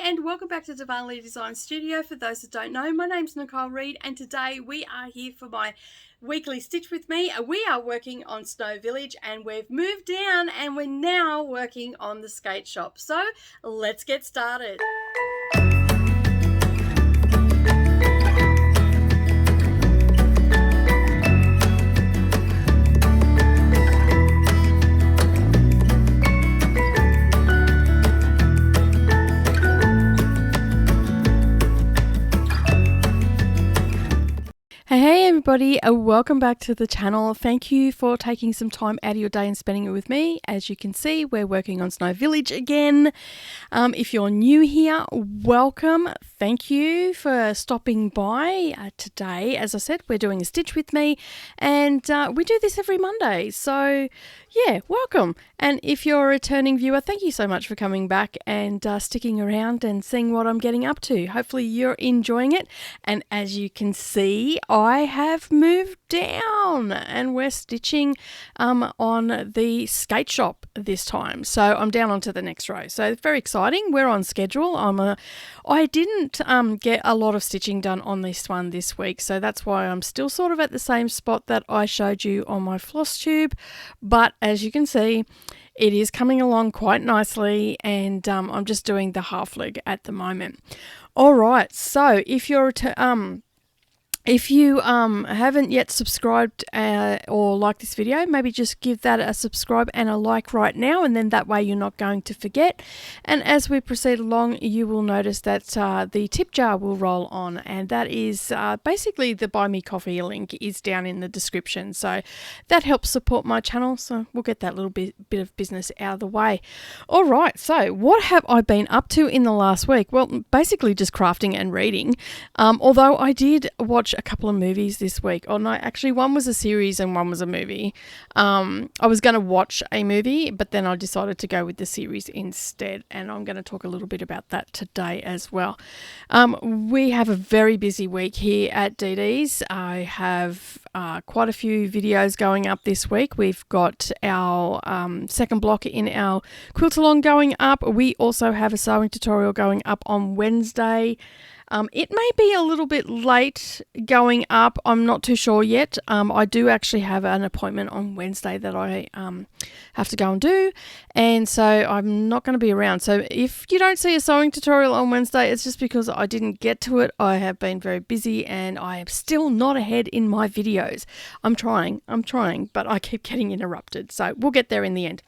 and welcome back to Darvanalee Designs Studio. For those that don't know, my name's Nicole Reid and today we are here for my weekly Stitch with me. We are working on Snow Village and we've moved down and we're now working on the skate shop. So let's get started. Hey everybody, welcome back to the channel. Thank you for taking some time out of your day and spending it with me. As you can see, we're working on Snow Village again. If you're new here, welcome. Thank you for stopping by today. As I said, we're doing a Stitch with me and we do this every Monday. So yeah, welcome. And if you're a returning viewer, thank you so much for coming back and sticking around and seeing what I'm getting up to. Hopefully you're enjoying it. And as you can see, I have moved down and we're stitching on the skate shop this time. So I'm down onto the next row. So it's very exciting. We're on schedule. I didn't get a lot of stitching done on this one this week. So that's why I'm still sort of at the same spot that I showed you on my Flosstube. But as you can see, it is coming along quite nicely and I'm just doing the half leg at the moment. All right, so if you haven't yet subscribed or liked this video, maybe just give that a subscribe and a like right now, and then that way you're not going to forget. And as we proceed along, you will notice that the tip jar will roll on, and that is basically the Buy Me Coffee link is down in the description. So that helps support my channel, so we'll get that little bit of business out of the way. All right, so what have I been up to in the last week? Well, basically just crafting and reading, although I did watch a couple of movies this week. Oh no, actually one was a series and one was a movie. I was going to watch a movie, but then I decided to go with the series instead, and I'm going to talk a little bit about that today as well. We have a very busy week here at DDs. I have quite a few videos going up this week. We've got our second block in our quilt along going up. We also have a sewing tutorial going up on Wednesday. It may be a little bit late going up. I'm not too sure yet. I do actually have an appointment on Wednesday that I have to go and do, and so I'm not going to be around. So if you don't see a sewing tutorial on Wednesday, it's just because I didn't get to it. I have been very busy and I am still not ahead in my videos. I'm trying, but I keep getting interrupted. So we'll get there in the end.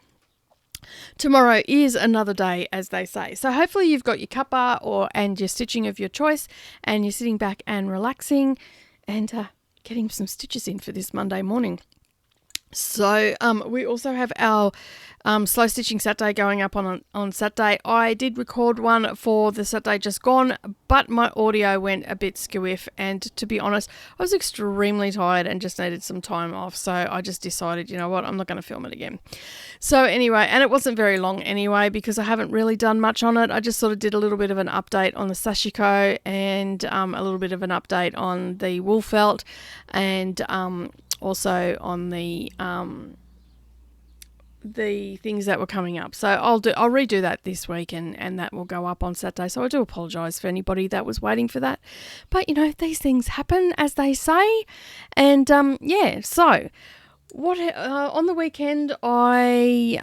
Tomorrow is another day, as they say. So hopefully you've got your cuppa and your stitching of your choice, and you're sitting back and relaxing and getting some stitches in for this Monday morning. So we also have our slow stitching Saturday going up on Saturday. I did record one for the Saturday just gone, but my audio went a bit skewiff, and to be honest, I was extremely tired and just needed some time off. So I just decided, you know what, I'm not going to film it again. So anyway, and it wasn't very long anyway because I haven't really done much on it. I just sort of did a little bit of an update on the sashiko and a little bit of an update on the wool felt, and also on the things that were coming up. So I'll redo that this week, and that will go up on Saturday. So I do apologise for anybody that was waiting for that, but you know, these things happen, as they say. And yeah, so what on the weekend I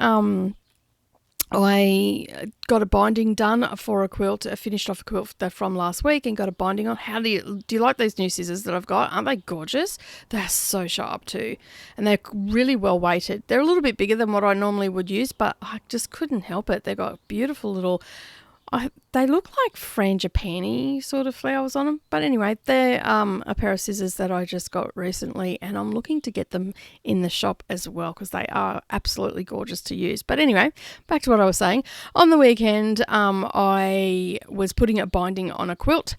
got a binding done for a quilt, finished off a quilt from last week and got a binding on. How do you like these new scissors that I've got? Aren't they gorgeous? They're so sharp too, and they're really well weighted. They're a little bit bigger than what I normally would use, but I just couldn't help it. They've got beautiful little, they look like frangipani sort of flowers on them. But anyway, they're a pair of scissors that I just got recently, and I'm looking to get them in the shop as well because they are absolutely gorgeous to use. But anyway, back to what I was saying. On the weekend, I was putting a binding on a quilt,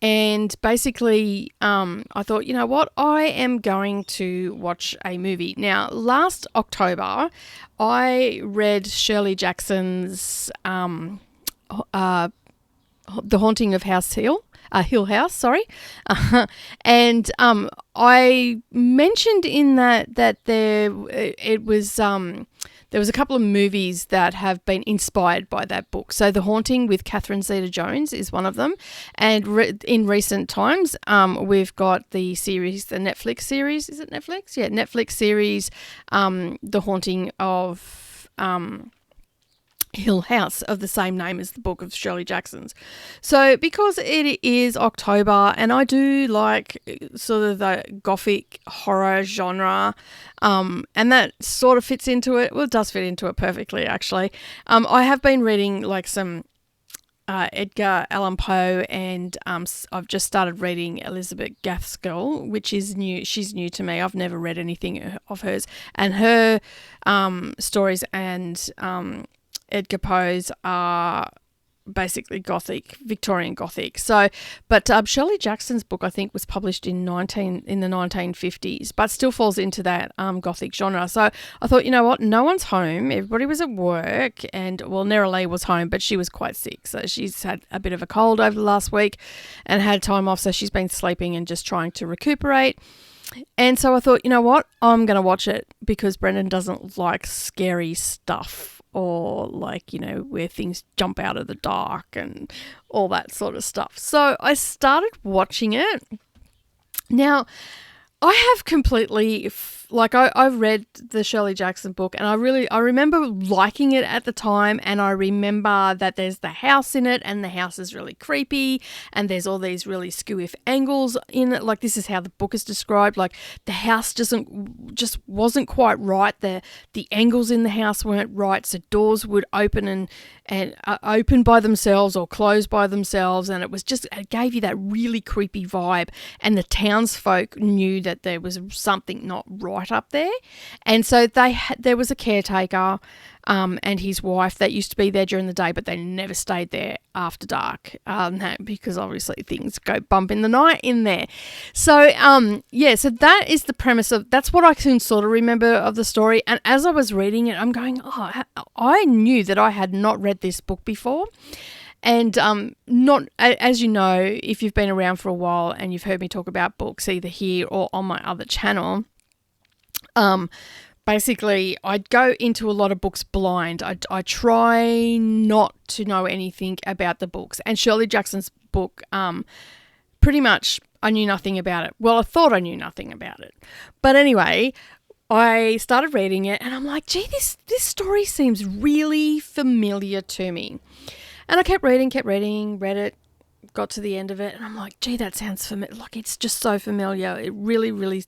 and basically I thought, you know what, I am going to watch a movie. Now, last October, I read Shirley Jackson's The Haunting of House Hill. Hill House, sorry. And I mentioned in that there was a couple of movies that have been inspired by that book. So The Haunting with Catherine Zeta-Jones is one of them. And in recent times, we've got the series, the Netflix series. Is it Netflix? Yeah, Netflix series, The Haunting of Hill House, of the same name as the book of Shirley Jackson's. So because it is October and I do like sort of the gothic horror genre, and that sort of fits into it. Well, it does fit into it perfectly, actually. I have been reading like some Edgar Allan Poe, and I've just started reading Elizabeth Gaskell, which is new. She's new to me. I've never read anything of hers, and her stories and Edgar Poe's are basically Gothic, Victorian Gothic. So, but Shirley Jackson's book, I think, was published in the 1950s, but still falls into that Gothic genre. So I thought, you know what, no one's home. Everybody was at work, and well, Neralee was home, but she was quite sick. So she's had a bit of a cold over the last week and had time off. So she's been sleeping and just trying to recuperate. And so I thought, you know what, I'm going to watch it because Brendan doesn't like scary stuff, or like, you know, where things jump out of the dark and all that sort of stuff. So I started watching it. Now, I have completely, I've read the Shirley Jackson book, and I remember liking it at the time, and I remember that there's the house in it, and the house is really creepy, and there's all these really skew-if angles in it. Like, this is how the book is described. Like, the house just wasn't quite right. The angles in the house weren't right, so doors would open and open by themselves or close by themselves, and it gave you that really creepy vibe, and the townsfolk knew that there was something not right up there. And so there was a caretaker and his wife that used to be there during the day, but they never stayed there after dark, because obviously things go bump in the night in there. So so that is the premise that's what I can sort of remember of the story. And as I was reading it, I'm going, I knew that I had not read this book before. And not, as you know, if you've been around for a while and you've heard me talk about books either here or on my other channel, basically I'd go into a lot of books blind. I try not to know anything about the books. And Shirley Jackson's book, pretty much I knew nothing about it. Well, I thought I knew nothing about it. But anyway, I started reading it and I'm like, gee, this story seems really familiar to me. And I kept reading, read it, got to the end of it, and I'm like, gee, that sounds familiar. Like, it's just so familiar. It really, really,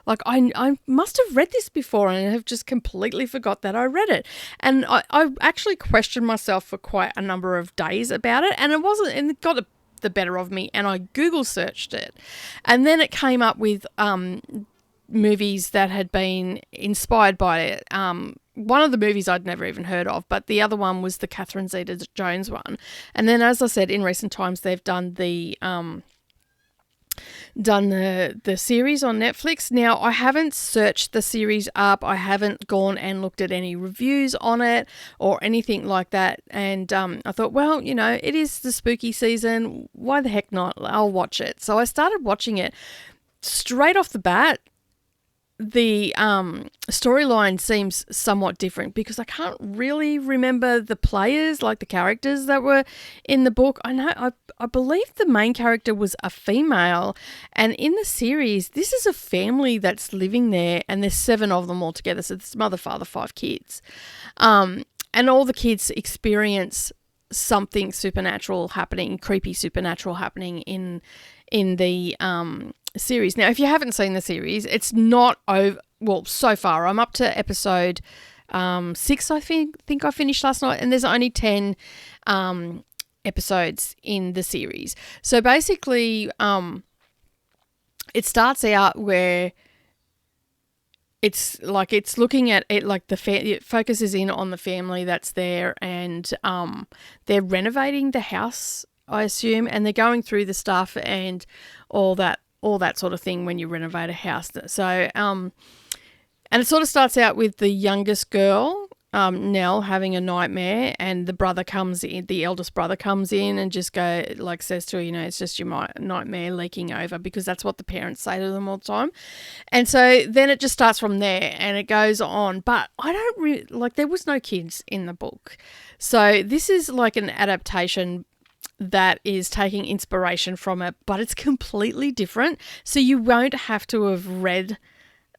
like, I must have read this before and have just completely forgot that I read it. And I actually questioned myself for quite a number of days about it, and it got the better of me, and I Google searched it. And then it came up with movies that had been inspired by it. One of the movies I'd never even heard of, but the other one was the Catherine Zeta-Jones one. And then, as I said, in recent times they've done the series on Netflix. Now, I haven't searched the series up. I haven't gone and looked at any reviews on it or anything like that. And I thought, well, you know, it is the spooky season. Why the heck not? I'll watch it. So I started watching it. Straight off the bat, the storyline seems somewhat different because I can't really remember the players, like the characters that were in the book. I believe the main character was a female, and in the series, this is a family that's living there, and there's 7 of them all together. So it's mother, father, 5 kids, and all the kids experience something supernatural happening, creepy supernatural happening in the series. Now, if you haven't seen the series, it's not over. Well, so far I'm up to episode 6. I think I finished last night, and there's only 10 episodes in the series. So basically, it starts out where it's looking at it like it focuses in on the family that's there, and they're renovating the house, I assume, and they're going through the stuff and all that sort of thing when you renovate a house. So, and it sort of starts out with the youngest girl, Nell having a nightmare, and the eldest brother comes in and just says to her, it's just your nightmare leaking over, because that's what the parents say to them all the time. And so then it just starts from there and it goes on. But I don't really, there was no kids in the book. So this is like an adaptation that is taking inspiration from it, but it's completely different. So you won't have to have read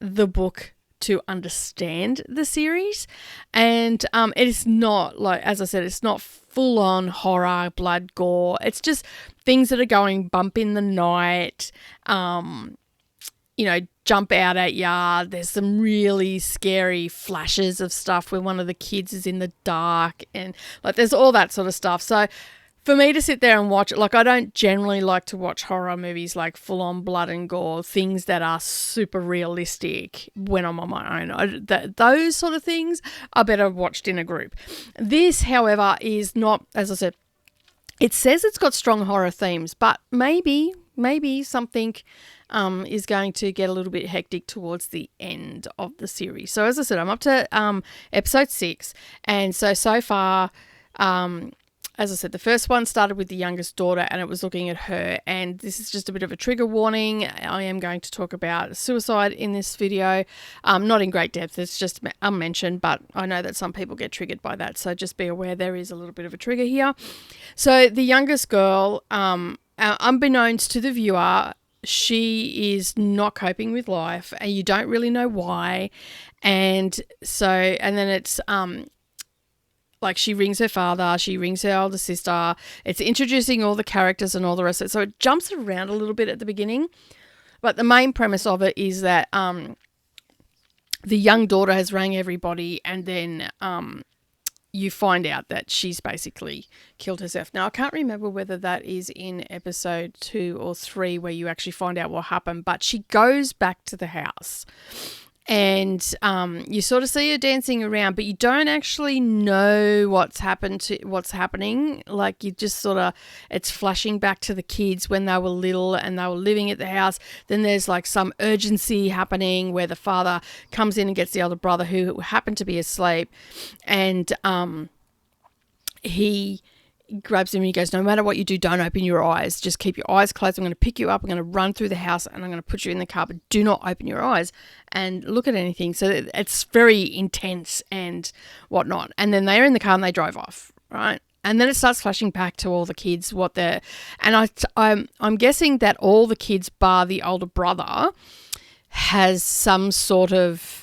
the book to understand the series. And it is not, as I said, it's not full on horror, blood, gore. It's just things that are going bump in the night, jump out at ya. There's some really scary flashes of stuff where one of the kids is in the dark, and there's all that sort of stuff. So for me to sit there and watch it, I don't generally like to watch horror movies full on blood and gore, things that are super realistic when I'm on my own. Those sort of things are better watched in a group. This, however, is not, as I said, it says it's got strong horror themes, but maybe something is going to get a little bit hectic towards the end of the series. So as I said, I'm up to episode 6, and so far, as I said, the first one started with the youngest daughter, and it was looking at her. And this is just a bit of a trigger warning. I am going to talk about suicide in this video. Not in great depth. It's just unmentioned, but I know that some people get triggered by that. So just be aware there is a little bit of a trigger here. So the youngest girl, unbeknownst to the viewer, she is not coping with life, and you don't really know why. And then it's she rings her father, she rings her older sister. It's introducing all the characters and all the rest of it. So it jumps around a little bit at the beginning. But the main premise of it is that the young daughter has rang everybody, and then you find out that she's basically killed herself. Now, I can't remember whether that is in episode 2 or 3 where you actually find out what happened, but she goes back to the house. And you sort of see her dancing around, but you don't actually know what's happening. You just sort of, it's flashing back to the kids when they were little and they were living at the house. Then there's some urgency happening where the father comes in and gets the older brother who happened to be asleep, and he grabs him and he goes, no matter what you do, don't open your eyes. Just keep your eyes closed. I'm going to pick you up. I'm going to run through the house and I'm going to put you in the car, but do not open your eyes and look at anything. So it's very intense and whatnot. And then they're in the car and they drive off, right? And then it starts flashing back to all the kids, I'm guessing that all the kids bar the older brother has some sort of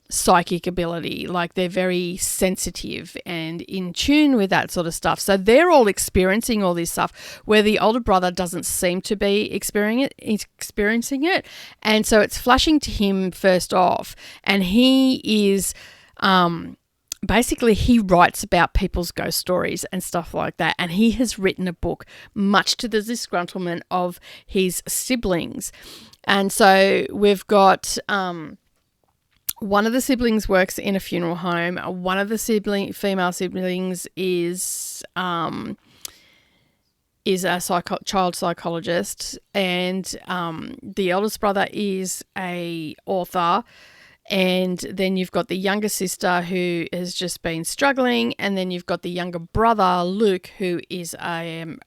psychic ability. They're very sensitive and in tune with that sort of stuff. So they're all experiencing all this stuff where the older brother doesn't seem to be experiencing it. And so it's flashing to him first off. And he is basically, he writes about people's ghost stories and stuff like that. And he has written a book, much to the disgruntlement of his siblings. And so we've got one of the siblings works in a funeral home. One of the female siblings is a child psychologist, and the eldest brother is a author. And then you've got the younger sister who has just been struggling, and then you've got the younger brother, Luke, who is a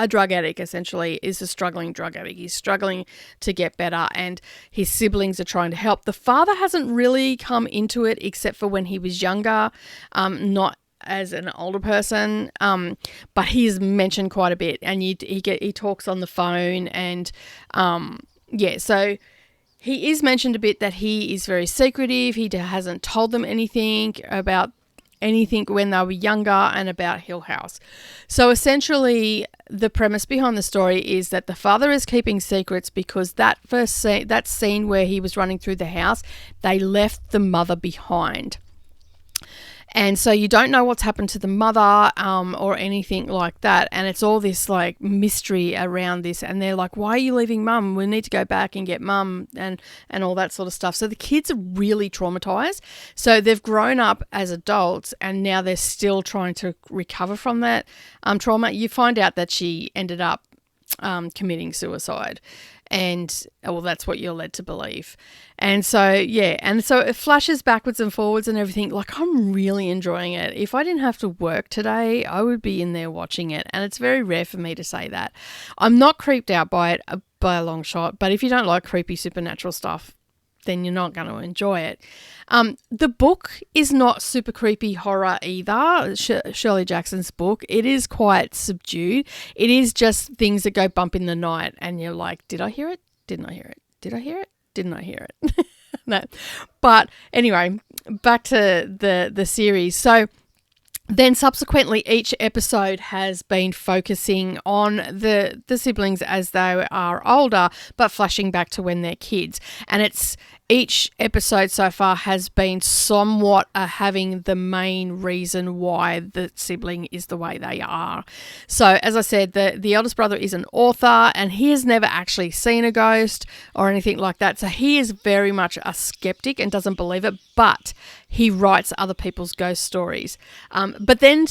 drug addict, essentially, is a struggling drug addict. He's struggling to get better, and his siblings are trying to help. The father hasn't really come into it except for when he was younger, not as an older person, but he's mentioned quite a bit, and he talks on the phone, and so he is mentioned a bit that he is very secretive. He hasn't told them anything about anything when they were younger and about Hill House. So essentially, the premise behind the story is that the father is keeping secrets because that scene where he was running through the house, they left the mother behind. And so you don't know what's happened to the mother or anything like that. And it's all this mystery around this. And they're like, why are you leaving mum? We need to go back and get mum and all that sort of stuff. So the kids are really traumatized. So they've grown up as adults and now they're still trying to recover from that trauma. You find out that she ended up committing suicide. And well, that's what you're led to believe. And so and so it flashes backwards and forwards and everything. Like, I'm really enjoying it. If I didn't have to work today, I would be in there watching it, and it's very rare for me to say that. I'm not creeped out by it by a long shot, but if you don't like creepy supernatural stuff, then you're not going to enjoy it. The book is not super creepy horror either, Shirley Jackson's book. It is quite subdued. It is just things that go bump in the night and you're like, did I hear it? Didn't I hear it? Did I hear it? Didn't I hear it? No. But anyway, back to the series. So then subsequently each episode has been focusing on the siblings as they are older, but flashing back to when they're kids. And each episode so far has been somewhat having the main reason why the sibling is the way they are. So as I said, the eldest brother is an author, and he has never actually seen a ghost or anything like that. So he is very much a skeptic and doesn't believe it, but he writes other people's ghost stories. But then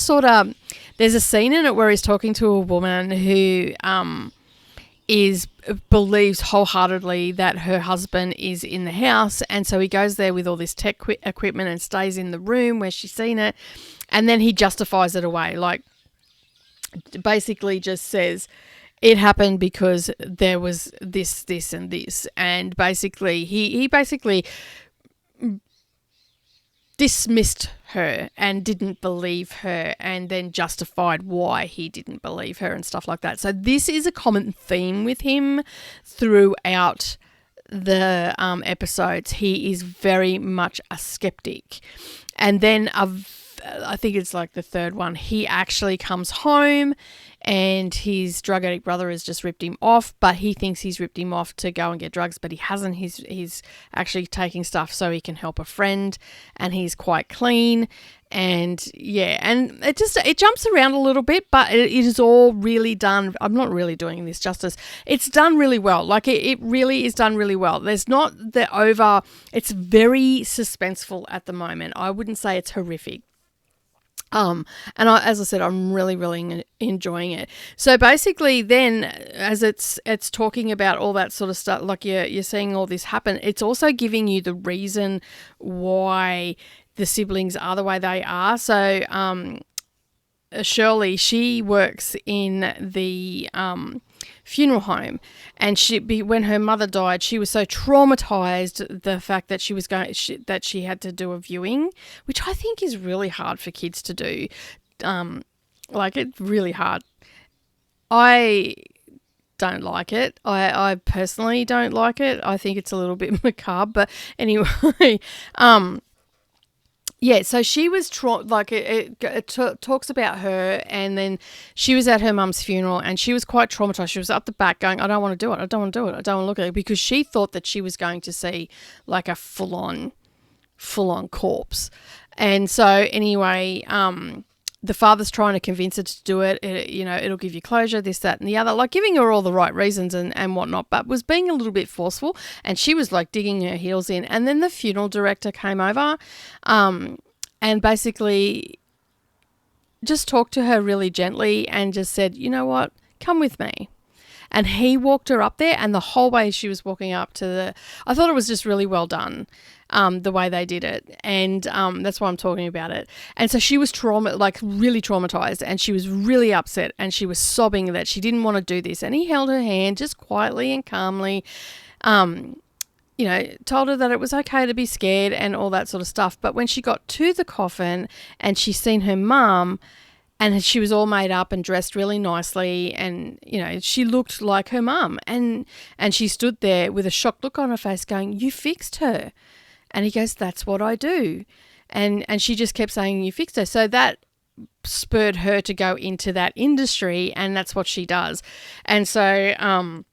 there's a scene in it where he's talking to a woman who believes wholeheartedly that her husband is in the house, and so he goes there with all this tech equipment and stays in the room where she's seen it, and then he justifies it away, like basically just says it happened because there was this and this, and basically he basically dismissed her and didn't believe her, and then justified why he didn't believe her and stuff like that. So this is a common theme with him throughout the episodes. He is very much a skeptic. And then I think it's like the third one, he actually comes home and his drug addict brother has just ripped him off, but he thinks he's ripped him off to go and get drugs, but he hasn't. He's actually taking stuff so he can help a friend, and he's quite clean. And and it jumps around a little bit, but it is all really done. I'm not really doing this justice. It's done really well. Like it really is done really well. There's not it's very suspenseful at the moment. I wouldn't say it's horrific. As I said, I'm really enjoying it. So basically then, as it's talking about all that sort of stuff, like you're seeing all this happen, it's also giving you the reason why the siblings are the way they are. So Shirley, she works in the funeral home, and when her mother died, she was so traumatized the fact that that she had to do a viewing, which I think is really hard for kids to do. Like, it's really hard. I don't like it. I personally don't like it. I think it's a little bit macabre, but anyway, so she was it talks about her, and then she was at her mum's funeral, and she was quite traumatized. She was up the back going, I don't want to do it. I don't want to do it. I don't want to look at it, because she thought that she was going to see like a full-on corpse. And so anyway, the father's trying to convince her to do it. It'll give you closure, this, that, and the other, like giving her all the right reasons and whatnot, but was being a little bit forceful, and she was like digging her heels in. And then the funeral director came over and basically just talked to her really gently and just said, you know what, come with me. And he walked her up there, and the whole way she was walking up to I thought it was just really well done, the way they did it. And that's why I'm talking about it. And so she was really traumatized, and she was really upset, and she was sobbing that she didn't want to do this. And he held her hand just quietly and calmly, told her that it was okay to be scared and all that sort of stuff. But when she got to the coffin and she seen her mum, and she was all made up and dressed really nicely, and, she looked like her mum. And she stood there with a shocked look on her face going, you fixed her. And he goes, that's what I do. And she just kept saying, you fixed her. So that spurred her to go into that industry, and that's what she does. And so and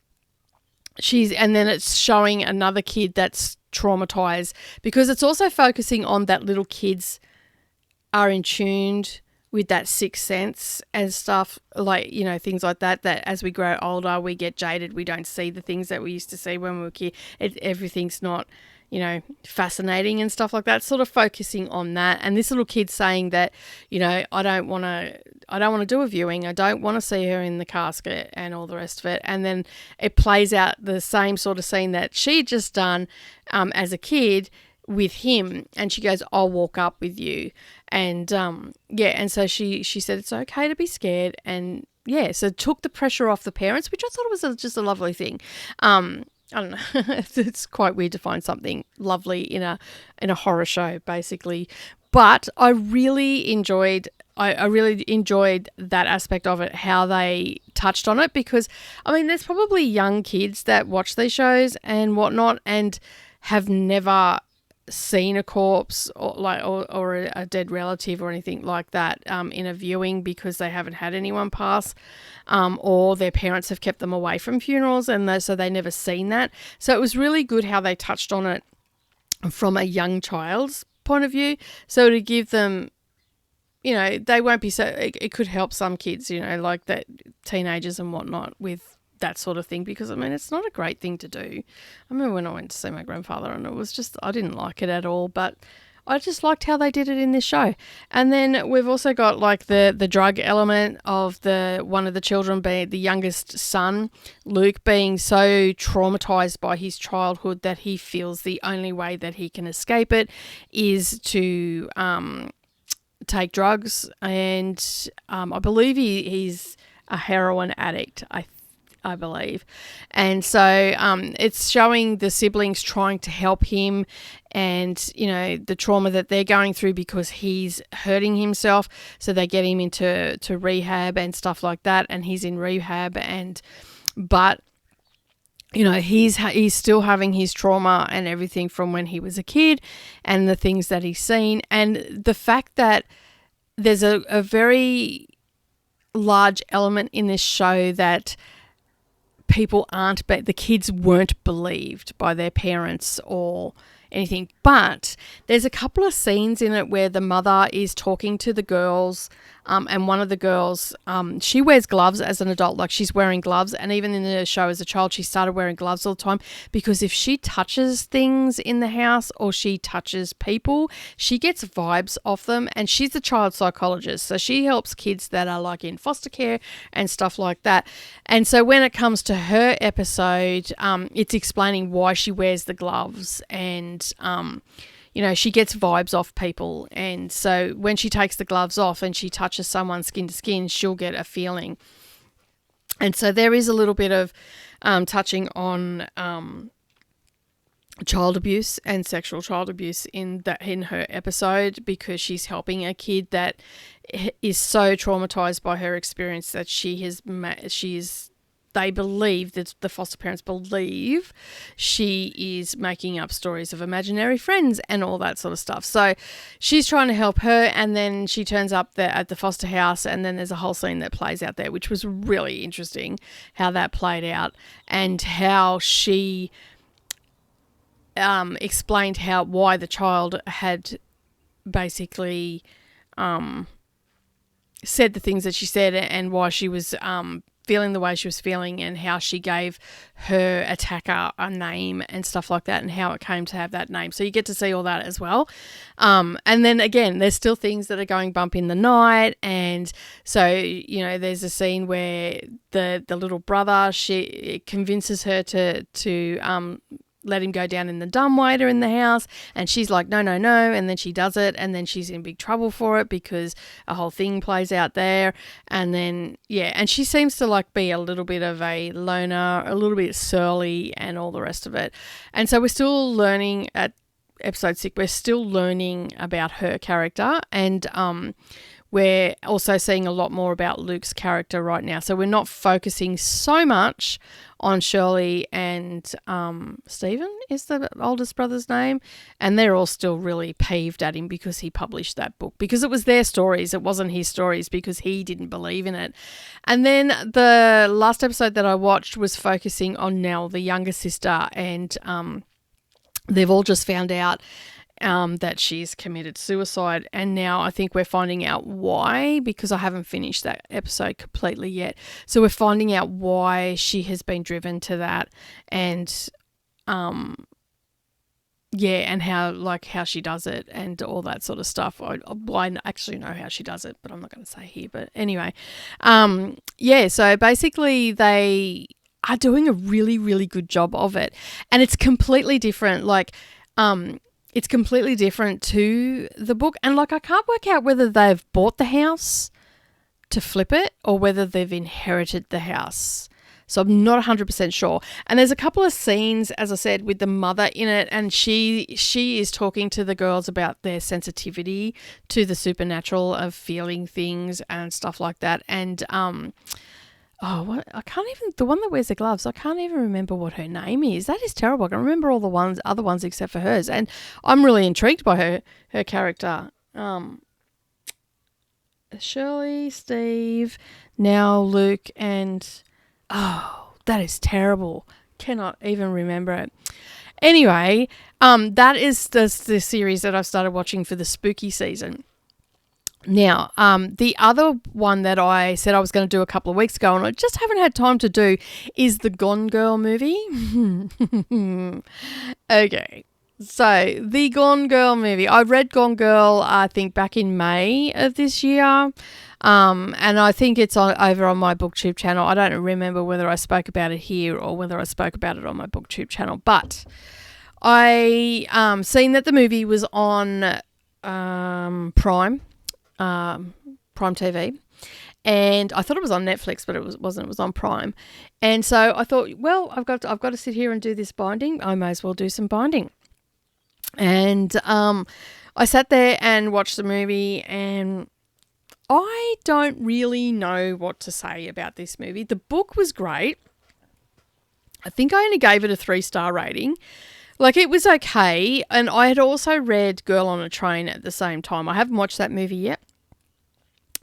then it's showing another kid that's traumatized, because it's also focusing on that little kids are in tune with that sixth sense and stuff, like, things like that as we grow older, we get jaded. We don't see the things that we used to see when we were kids. Everything's not, fascinating and stuff like that, sort of focusing on that. And this little kid saying that, I don't want to do a viewing. I don't want to see her in the casket and all the rest of it. And then it plays out the same sort of scene that she'd just done as a kid with him. And she goes, I'll walk up with you. And and so she said it's okay to be scared. And so it took the pressure off the parents, which I thought was just a lovely thing. I don't know. It's quite weird to find something lovely in a horror show, basically. But I really enjoyed that aspect of it, how they touched on it, because there's probably young kids that watch these shows and whatnot and have never seen a corpse or a dead relative or anything like that in a viewing, because they haven't had anyone pass, or their parents have kept them away from funerals, and so they never seen that. So it was really good how they touched on it from a young child's point of view, so to give them, they won't be so, it could help some kids, like that, teenagers and whatnot, with that sort of thing, because it's not a great thing to do. I remember when I went to see my grandfather, and it was just, I didn't like it at all, but I just liked how they did it in this show. And then we've also got like the drug element of one of the children, being the youngest son, Luke, being so traumatized by his childhood that he feels the only way that he can escape it is to take drugs. And I believe he's a heroin addict, I believe. And so it's showing the siblings trying to help him, and the trauma that they're going through because he's hurting himself. So they get him into rehab and stuff like that, and he's in rehab, but he's still having his trauma and everything from when he was a kid, and the things that he's seen, and the fact that there's a very large element in this show that the kids weren't believed by their parents or anything. But there's a couple of scenes in it where the mother is talking to the girls, and one of the girls, she wears gloves as an adult, like she's wearing gloves, and even in the show as a child she started wearing gloves all the time, because if she touches things in the house or she touches people, she gets vibes off them. And she's a child psychologist, so she helps kids that are like in foster care and stuff like that. And so when it comes to her episode, it's explaining why she wears the gloves, and she gets vibes off people. And so when she takes the gloves off and she touches someone skin to skin, she'll get a feeling. And so there is a little bit of touching on child abuse and sexual child abuse in her episode, because she's helping a kid that is so traumatized by her experience that they believe, that the foster parents believe, she is making up stories of imaginary friends and all that sort of stuff. So she's trying to help her, and then she turns up there at the foster house, and then there's a whole scene that plays out there, which was really interesting how that played out, and how she explained why the child had basically said the things that she said, and why she was feeling the way she was feeling, and how she gave her attacker a name and stuff like that, and how it came to have that name. So you get to see all that as well. And then again, there's still things that are going bump in the night. And so, there's a scene where the little brother, she convinces her to let him go down in the dumbwaiter in the house, and she's like, no, and then she does it, and then she's in big trouble for it because a whole thing plays out there. And then and she seems to like be a little bit of a loner, a little bit surly, and all the rest of it. And so we're still learning at episode 6, we're still learning about her character, and we're also seeing a lot more about Luke's character right now. So we're not focusing so much on Shirley and Stephen is the oldest brother's name. And they're all still really peeved at him because he published that book, because it was their stories. It wasn't his stories, because he didn't believe in it. And then the last episode that I watched was focusing on Nell, the younger sister, and they've all just found out that she's committed suicide, and now I think we're finding out why, because I haven't finished that episode completely yet. So we're finding out why she has been driven to that, and and how she does it and all that sort of stuff. I actually know how she does it, but I'm not going to say here. But anyway, so basically they are doing a really, really good job of it. And it's completely different. It's completely different to the book. And I can't work out whether they've bought the house to flip it or whether they've inherited the house. So I'm not 100% sure. And there's a couple of scenes, as I said, with the mother in it, and she is talking to the girls about their sensitivity to the supernatural of feeling things and stuff like that. And the one that wears the gloves, I can't even remember what her name is. That is terrible. I can remember all the other ones except for hers. And I'm really intrigued by her character. Shirley, Steve, now Luke, and that is terrible. Cannot even remember it. Anyway, that is the series that I've started watching for the spooky season. Now, the other one that I said I was going to do a couple of weeks ago and I just haven't had time to do is the Gone Girl movie. Okay. So, the Gone Girl movie. I read Gone Girl, I think, back in May of this year. And I think it's over on my BookTube channel. I don't remember whether I spoke about it here or whether I spoke about it on my BookTube channel. But I seen that the movie was on Prime TV. And I thought it was on Netflix, but it wasn't. It was on Prime. And so I thought, well, I've got to sit here and do this binding. I may as well do some binding. And I sat there and watched the movie, and I don't really know what to say about this movie. The book was great. I think I only gave it a 3-star rating. It was okay. And I had also read Girl on a Train at the same time. I haven't watched that movie yet.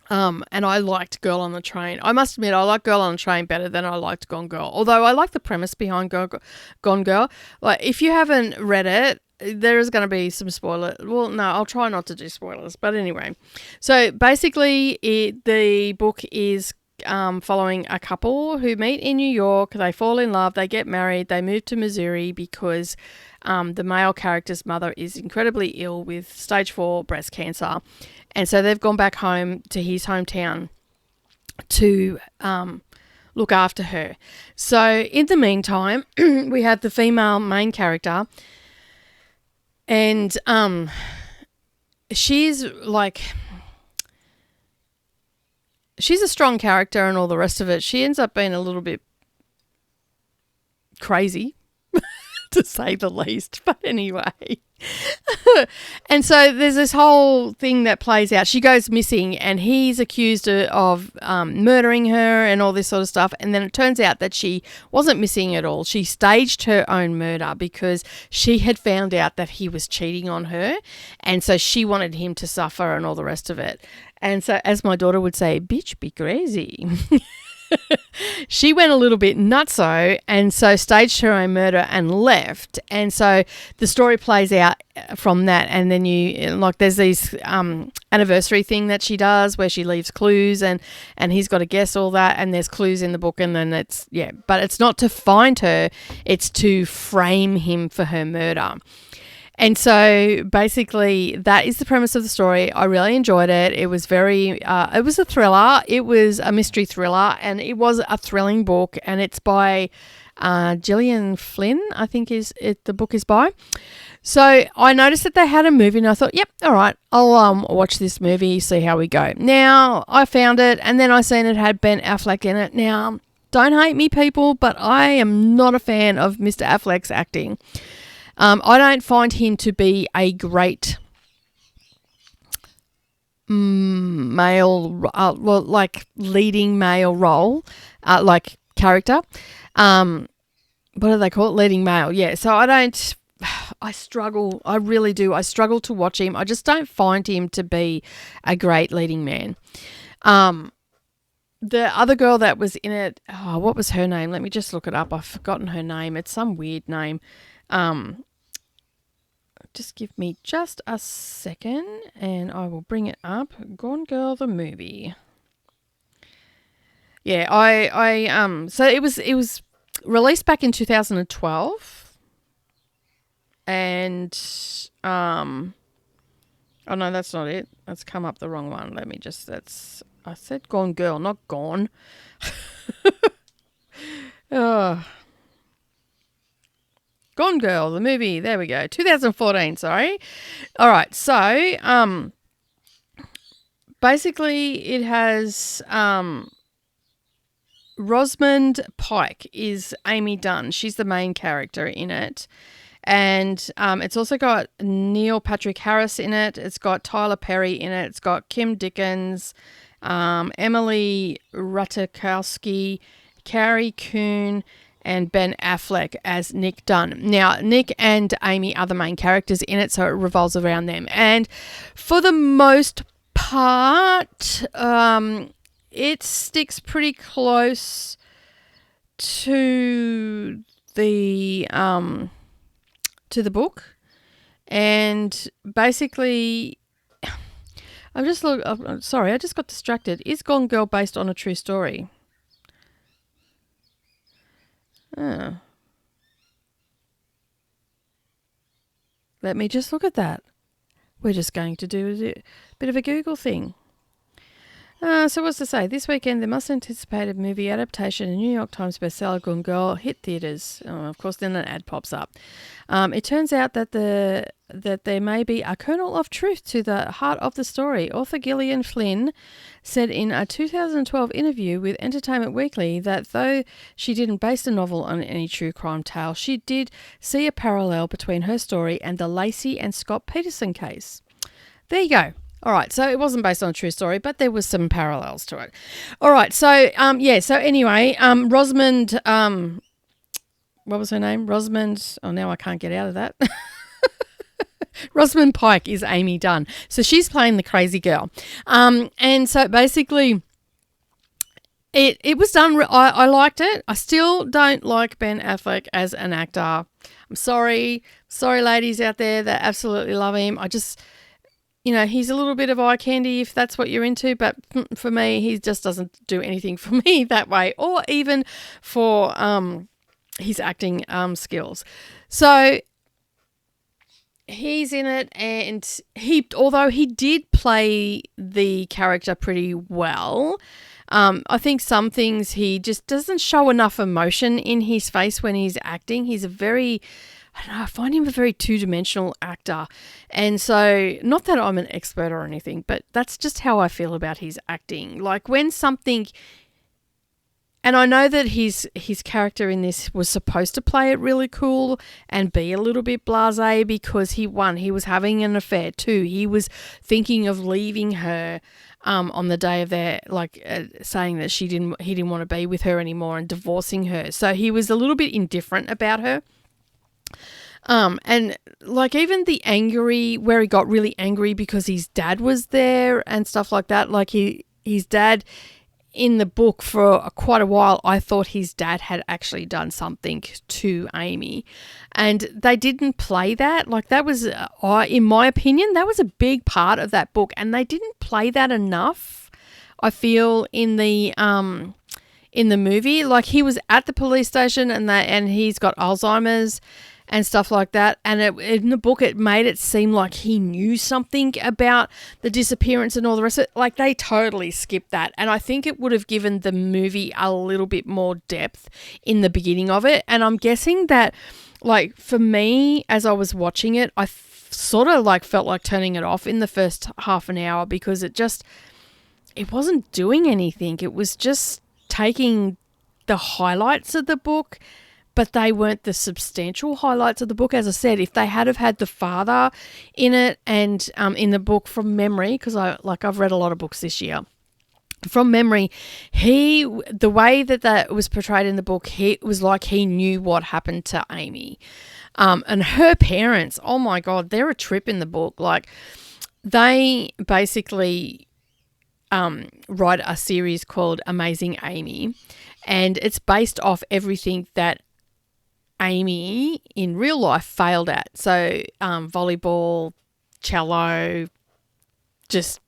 And I liked Girl on the Train. I must admit, I like Girl on the Train better than I liked Gone Girl. Although I like the premise behind Gone Girl. If you haven't read it, there is going to be some spoilers. Well, no, I'll try not to do spoilers. But anyway, so basically the book is following a couple who meet in New York. They fall in love. They get married. They move to Missouri because the male character's mother is incredibly ill with stage 4 breast cancer. And so they've gone back home to his hometown to look after her. So in the meantime, we have the female main character. And she's a strong character and all the rest of it. She ends up being a little bit crazy, to say the least. But anyway. And so there's this whole thing that plays out. She goes missing and he's accused of murdering her and all this sort of stuff. And then it turns out that she wasn't missing at all. She staged her own murder because she had found out that he was cheating on her. And so she wanted him to suffer and all the rest of it. And so, as my daughter would say, bitch, be crazy. She went a little bit nutso and so staged her own murder and left. And so the story plays out from that. And then there's these anniversary thing that she does where she leaves clues and he's got to guess all that. And there's clues in the book and then but it's not to find her. It's to frame him for her murder. And so basically that is the premise of the story. I really enjoyed it. It was it was a thriller. It was a mystery thriller and it was a thrilling book and it's by Gillian Flynn, I think the book is by. So I noticed that they had a movie and I thought, yep, all right, I'll watch this movie, see how we go. Now I found it and then I seen it had Ben Affleck in it. Now, don't hate me people, but I am not a fan of Mr. Affleck's acting. I don't find him to be a great male, leading male role, character. What do they call it? Leading male. Yeah. So I struggle. I really do. I struggle to watch him. I just don't find him to be a great leading man. The other girl that was in it, what was her name? Let me just look it up. I've forgotten her name. It's some weird name. Just give me just a second and I will bring it up. Gone Girl the movie. Yeah, so it was released back in 2012. and oh no, that's not it. That's come up the wrong one. Let me just, I said Gone Girl, not Gone. Oh. Gone Girl, the movie. There we go. 2014, sorry. All right. So, basically it has, Rosamund Pike is Amy Dunn. She's the main character in it. And it's also got Neil Patrick Harris in it. It's got Tyler Perry in it. It's got Kim Dickens, Emily Ratajkowski, Carrie Coon, and Ben Affleck as Nick Dunn. Now, Nick and Amy are the main characters in it, so it revolves around them. And for the most part, it sticks pretty close to the book. And basically, I just got distracted. Is Gone Girl based on a true story? Oh. Let me just look at that. We're just going to do a bit of a Google thing. So what's to say? This weekend, the much-anticipated movie adaptation and New York Times bestseller Gone Girl hit theatres. Oh, of course, then an ad pops up. It turns out that there may be a kernel of truth to the heart of the story. Author Gillian Flynn said in a 2012 interview with Entertainment Weekly that though she didn't base the novel on any true crime tale, she did see a parallel between her story and the Lacey and Scott Peterson case. There you go. All right, so it wasn't based on a true story, but there was some parallels to it. All right, so so anyway, Rosamund, what was her name? Rosamund, oh, now I can't get out of that. Rosamund Pike is Amy Dunn. So she's playing the crazy girl. And so basically it was done, I liked it. I still don't like Ben Affleck as an actor. I'm sorry ladies out there that absolutely love him. I just... he's a little bit of eye candy if that's what you're into, but for me, he just doesn't do anything for me that way, or even for his acting skills. So he's in it, and although he did play the character pretty well, I think some things he just doesn't show enough emotion in his face when he's acting. He's I find him a very two-dimensional actor. And so, not that I'm an expert or anything, but that's just how I feel about his acting. Like when something... And I know that his character in this was supposed to play it really cool and be a little bit blasé because he was having an affair. 2, he was thinking of leaving her on the day of their, saying that he didn't want to be with her anymore and divorcing her. So he was a little bit indifferent about her. And even the angry, where he got really angry because his dad was there and stuff like that, his dad in the book for quite a while, I thought his dad had actually done something to Amy, and they didn't play that. That was, in my opinion, that was a big part of that book, and they didn't play that enough, I feel, in the movie. He was at the police station and he's got Alzheimer's and stuff like that. And in the book, it made it seem like he knew something about the disappearance and all the rest of it. They totally skipped that. And I think it would have given the movie a little bit more depth in the beginning of it. And I'm guessing that, for me, as I was watching it, I sort of felt like turning it off in the first half an hour because it wasn't doing anything. It was just taking the highlights of the book, but they weren't the substantial highlights of the book. As I said, if they had have had the father in it and in the book from memory, because I've read a lot of books this year, from memory, the way that was portrayed in the book, it was like he knew what happened to Amy. And her parents, oh my God, they're a trip in the book. They basically write a series called Amazing Amy, and it's based off everything that Amy in real life failed at. So volleyball, cello, just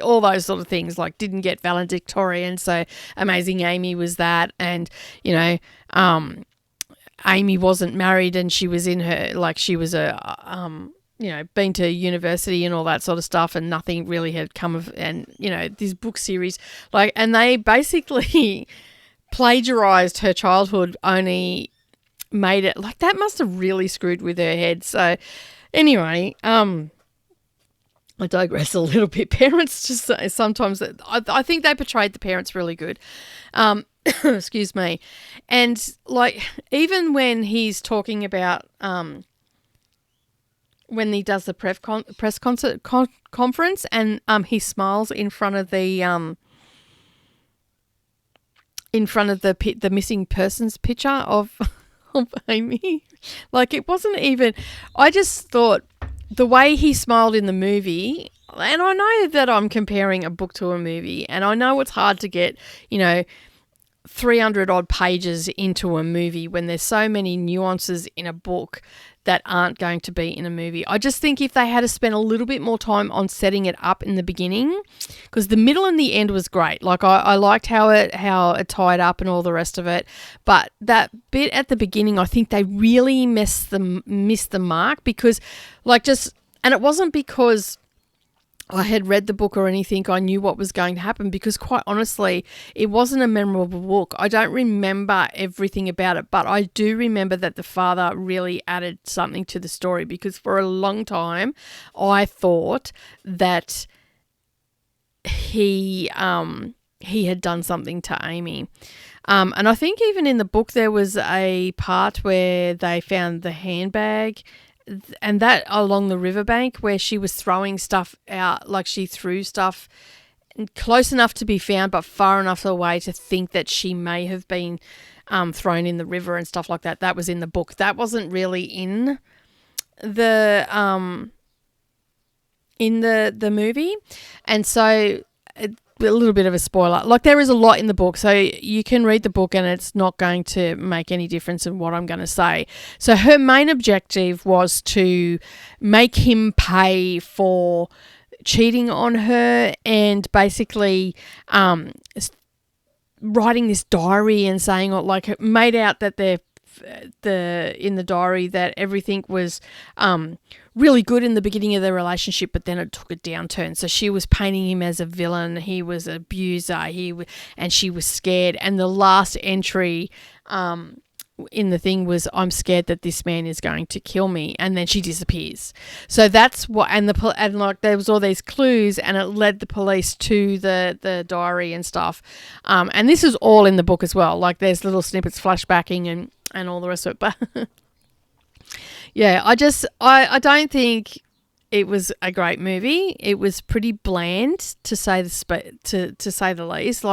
all those sort of things, didn't get valedictorian. So Amazing Amy was that. And, Amy wasn't married and she was in her, like she was been to university and all that sort of stuff, and nothing really had come of, and this book series, and they basically plagiarized her childhood, only made it like that. Must have really screwed with her head. So anyway, I digress a little bit. Parents just sometimes, I think they portrayed the parents really good. Excuse me. And even when he's talking about when he does the press conference and he smiles in front of the missing persons picture of Amy, it wasn't even, I just thought the way he smiled in the movie, and I know that I'm comparing a book to a movie, and I know it's hard to get 300 odd pages into a movie when there's so many nuances in a book that aren't going to be in a movie. I just think if they had to spend a little bit more time on setting it up in the beginning, because the middle and the end was great. I liked how it tied up and all the rest of it, but that bit at the beginning, I think they really missed the mark, because and it wasn't because I had read the book or anything, I knew what was going to happen, because quite honestly, it wasn't a memorable book. I don't remember everything about it, but I do remember that the father really added something to the story, because for a long time I thought that he had done something to Amy. And I think even in the book there was a part where they found the handbag, and that along the riverbank where she was throwing stuff out, she threw stuff close enough to be found but far enough away to think that she may have been thrown in the river and stuff like that. That was in the book. That wasn't really in the movie, and so a little bit of a spoiler. There is a lot in the book, so you can read the book and it's not going to make any difference in what I'm going to say. So her main objective was to make him pay for cheating on her, and basically writing this diary and saying, made out that in the diary that everything was really good in the beginning of the relationship, but then it took a downturn. So she was painting him as a villain, he was an abuser, and she was scared. And the last entry in the thing was, I'm scared that this man is going to kill me, and then she disappears. So that's what, and there was all these clues, and it led the police to the diary and stuff. And this is all in the book as well. There's little snippets flashbacking and all the rest of it. But yeah, I don't think it was a great movie. It was pretty bland, to say the least.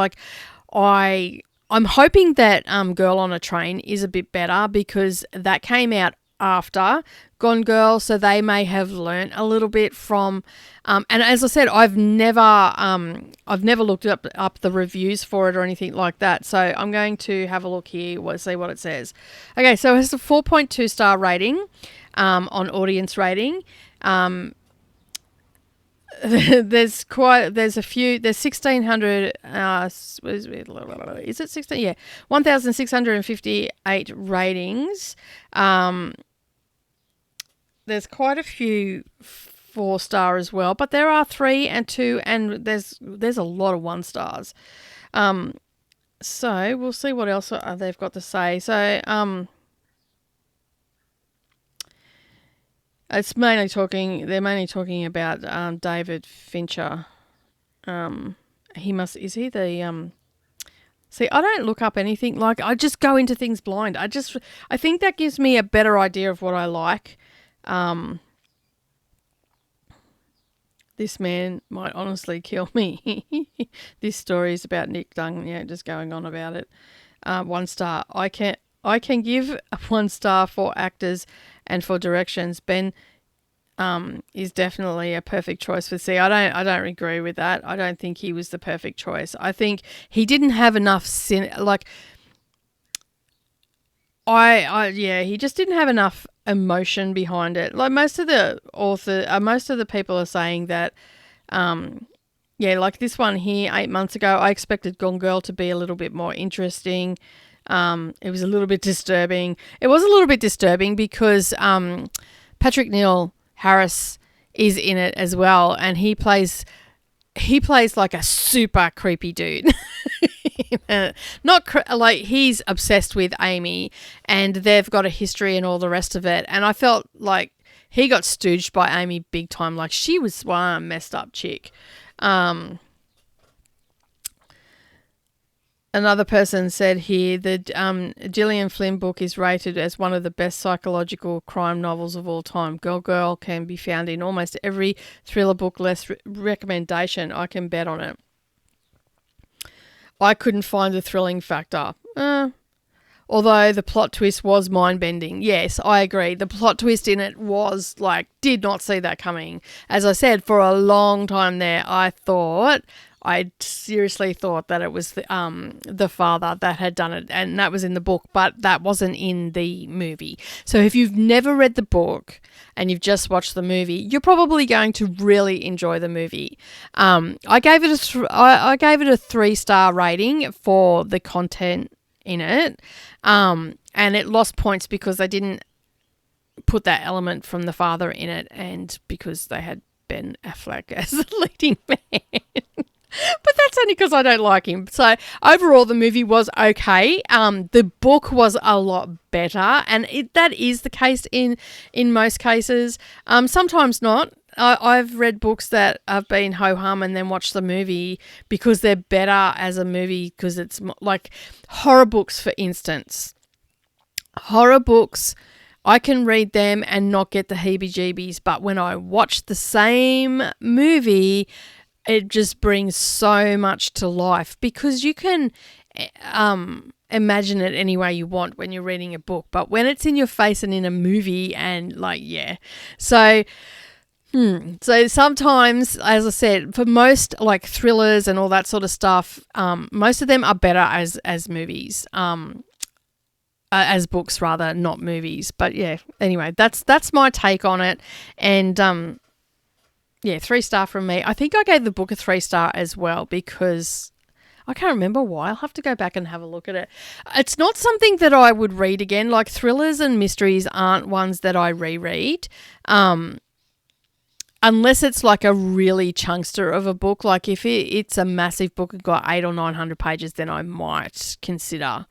I'm hoping that Girl on a Train is a bit better, because that came out after Gone Girl, so they may have learnt a little bit from. And as I said, I've never looked up the reviews for it or anything like that. So I'm going to have a look here, see what it says. Okay, so it's a 4.2 star rating on audience rating. There's 1,600, is it 16? Yeah, 1,658 ratings. There's quite a few 4-star as well, but there are 3 and 2, and there's a lot of 1 stars. So we'll see what else they've got to say. So they're mainly talking about David Fincher. See, I don't look up anything. I just go into things blind. I think that gives me a better idea of what I like. This man might honestly kill me. This story is about Nick Dunn. Yeah, just going on about it. 1 star. I can give 1 star for actors and for directions. Ben is definitely a perfect choice for C. I don't agree with that. I don't think he was the perfect choice. I think he didn't have enough he just didn't have enough emotion behind it. Most of the people are saying that, this one here, 8 months ago, I expected Gone Girl to be a little bit more interesting. It was a little bit disturbing. It was a little bit disturbing because Patrick Neil Harris is in it as well, and he plays like a super creepy dude. Like he's obsessed with Amy, and they've got a history and all the rest of it. And I felt like he got stooged by Amy big time. Like she was one messed up chick. Another person said here that Gillian Flynn book is rated as one of the best psychological crime novels of all time. Girl can be found in almost every thriller book recommendation. I can bet on it. I couldn't find the thrilling factor. Although the plot twist was mind-bending. Yes, I agree. The plot twist in it was like, did not see that coming. As I said, for a long time there, I seriously thought that it was the father that had done it, and that was in the book, but that wasn't in the movie. So if you've never read the book and you've just watched the movie, you're probably going to really enjoy the movie. I gave it a 3-star rating for the content in it, and it lost points because they didn't put that element from the father in it, and because they had Ben Affleck as the leading man. But that's only because I don't like him. So overall, the movie was okay. The book was a lot better, and that is the case in most cases. Sometimes not. I've read books that have been ho-hum and then watched the movie because they're better as a movie, because it's like horror books, for instance. Horror books, I can read them and not get the heebie-jeebies, but when I watch the same movie, it just brings so much to life, because you can imagine it any way you want when you're reading a book, but when it's in your face and in a movie, and like, yeah. So sometimes, as I said, for most like thrillers and all that sort of stuff, most of them are better as movies, as books rather, not movies. But yeah, anyway, that's my take on it. And yeah, 3-star from me. I think I gave the book a 3-star as well, because I can't remember why. I'll have to go back and have a look at it. It's not something that I would read again. Like thrillers and mysteries aren't ones that I reread. Unless it's like a really chunkster of a book. Like if it's a massive book and got 800 or 900 pages, then I might consider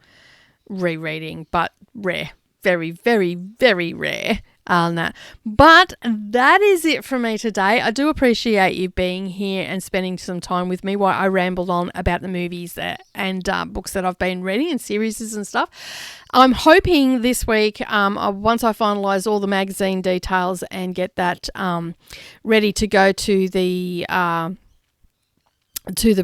rereading, but rare. Very, very, very rare. But that is it from me today. I do appreciate you being here and spending some time with me while I rambled on about the movies and books that I've been reading and series and stuff. I'm hoping this week, once I finalise all the magazine details and get that ready to go to the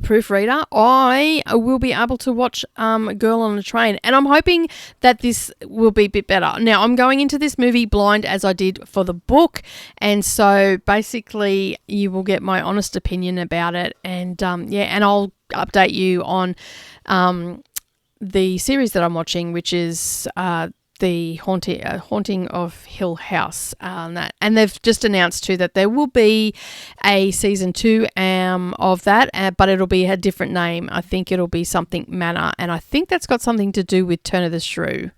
proofreader, I will be able to watch Girl on a Train, and I'm hoping that this will be a bit better. Now, I'm going into this movie blind as I did for the book, and so basically you will get my honest opinion about it, and and I'll update you on the series that I'm watching, which is the Haunting of Hill House, and they've just announced too that there will be a season 2 of that, but it'll be a different name. I think it'll be something Manor, and I think that's got something to do with Turn of the Screw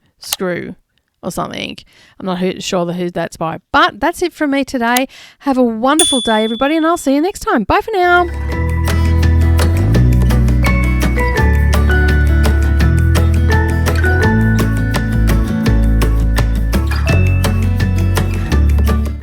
or something. I'm not sure who that's by, but that's it from me today. Have a wonderful day, everybody, and I'll see you next time. Bye for now.